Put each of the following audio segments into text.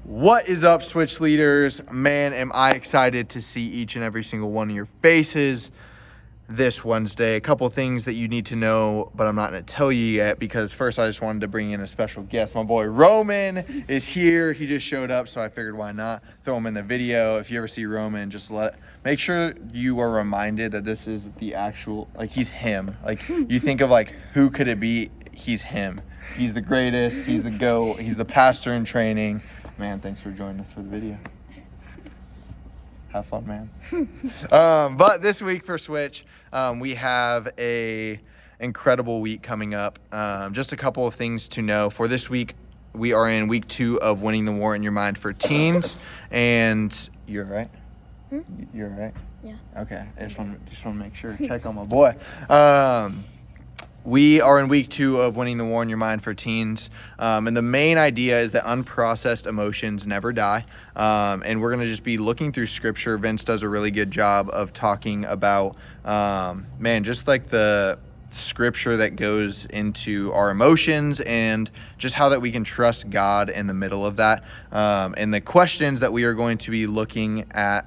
What is up, Switch leaders? Man, am I excited to see each and every single one of your faces this Wednesday. A couple things that you need to know, but I'm not going to tell you yet because first I just wanted to bring in a special guest. My boy Roman is here. He just showed up, so I figured why not throw him in the video. If you ever see Roman, just make sure you are reminded that this is the actual, like, he's him. Like, you think of, like, who could it be? He's him. He's the greatest. He's the GOAT. He's the pastor in training. Man, thanks for joining us for the video. Have fun, man. But this week for Switch, we have a incredible week coming up. Just a couple of things to know. For this week, we are in week 2 of Winning the War in Your Mind for teens. And you're right? You're right? Yeah. Okay. I just want to make sure. Check on my boy. We are in week 2 of Winning the War in Your Mind for teens. And the main idea is that unprocessed emotions never die. And we're going to just be looking through scripture. Vince does a really good job of talking about, just like the scripture that goes into our emotions and just how that we can trust God in the middle of that. And the questions that we are going to be looking at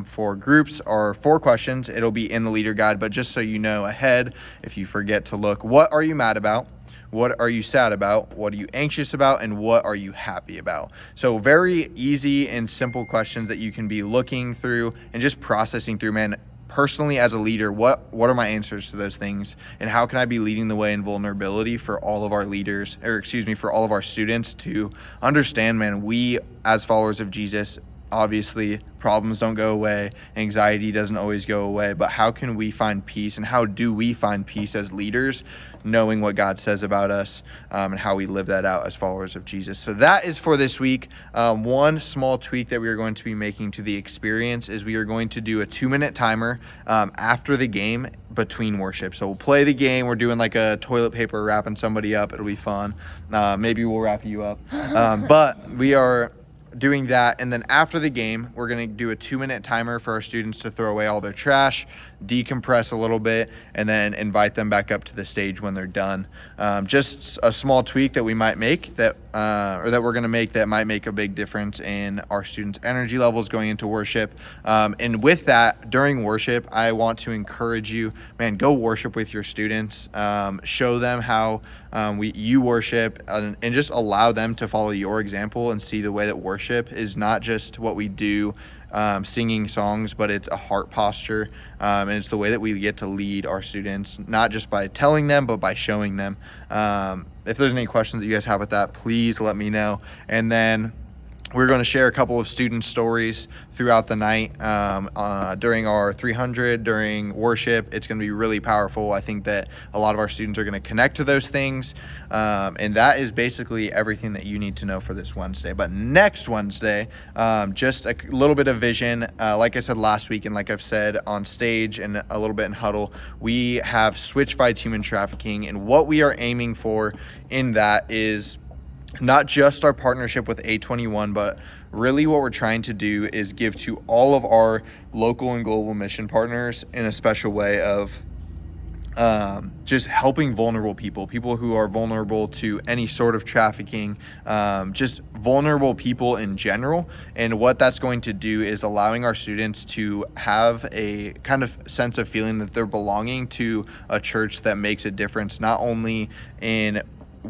for groups are 4 questions. It'll be in the leader guide, but just so you know ahead, if you forget to look, what are you mad about? What are you sad about? What are you anxious about? And what are you happy about? So very easy and simple questions that you can be looking through and just processing through, man. Personally, as a leader, what are my answers to those things, and how can I be leading the way in vulnerability for all of our leaders, for all of our students to understand, man, we as followers of Jesus, obviously problems don't go away, anxiety doesn't always go away, but how can we find peace, and how do we find peace as leaders, knowing what God says about us, and how we live that out as followers of Jesus. So that is for this week. One small tweak that we are going to be making to the experience is we are going to do a 2-minute timer after the game between worship. So we'll play the game. We're doing like a toilet paper wrapping somebody up. It'll be fun. Maybe we'll wrap you up. But we are doing that, and then after the game we're going to do a 2-minute timer for our students to throw away all their trash, decompress a little bit, and then invite them back up to the stage when they're done. Just a small tweak that we might make that we're going to make that might make a big difference in our students' energy levels going into worship. And with that, during worship, I want to encourage you, man, go worship with your students. Show them how you worship, and just allow them to follow your example and see the way that worship is not just what we do, singing songs, but it's a heart posture, and it's the way that we get to lead our students, not just by telling them, but by showing them. If there's any questions that you guys have with that, please let me know. And then we're going to share a couple of student stories throughout the night during our 300, during worship. It's going to be really powerful. I think that a lot of our students are going to connect to those things. And that is basically everything that you need to know for this Wednesday. But next Wednesday, just a little bit of vision. Like I said last week, and like I've said on stage and a little bit in huddle, we have Switch Fights Human Trafficking. And what we are aiming for in that is not just our partnership with A21, but really what we're trying to do is give to all of our local and global mission partners in a special way of just helping vulnerable people who are vulnerable to any sort of trafficking, just vulnerable people in general. And what that's going to do is allowing our students to have a kind of sense of feeling that they're belonging to a church that makes a difference, not only in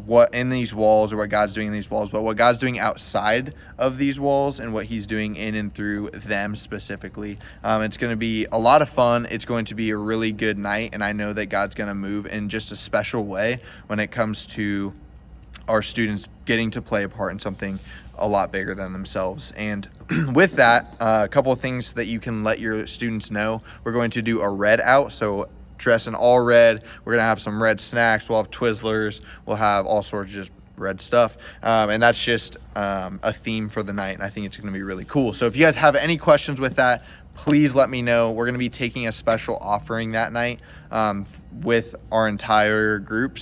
what in these walls or what God's doing in these walls, but what God's doing outside of these walls and what he's doing in and through them specifically. It's going to be a lot of fun. It's going to be a really good night, and I know that God's going to move in just a special way when it comes to our students getting to play a part in something a lot bigger than themselves. And with that, a couple of things that you can let your students know. We're going to do a red out, so dress in all red. We're gonna have some red snacks. We'll have Twizzlers. We'll have all sorts of just red stuff, and that's just a theme for the night, and I think it's gonna be really cool. So if you guys have any questions with that, please let me know. We're gonna be taking a special offering that night with our entire group,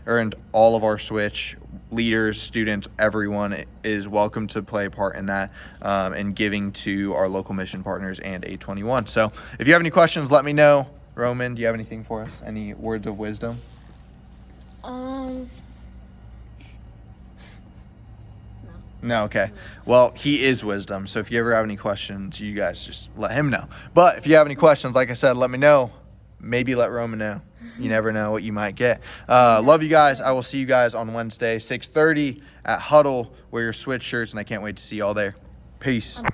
and all of our Switch leaders, students, everyone is welcome to play a part in that, and giving to our local mission partners and A21. So if you have any questions, let me know. Roman, do you have anything for us? Any words of wisdom? No. No, okay. Well, he is wisdom. So if you ever have any questions, you guys just let him know. But if you have any questions, like I said, let me know. Maybe let Roman know. You never know what you might get. Love you guys. I will see you guys on Wednesday, 6:30 at Huddle. Wear your switch shirts, and I can't wait to see y'all there. Peace.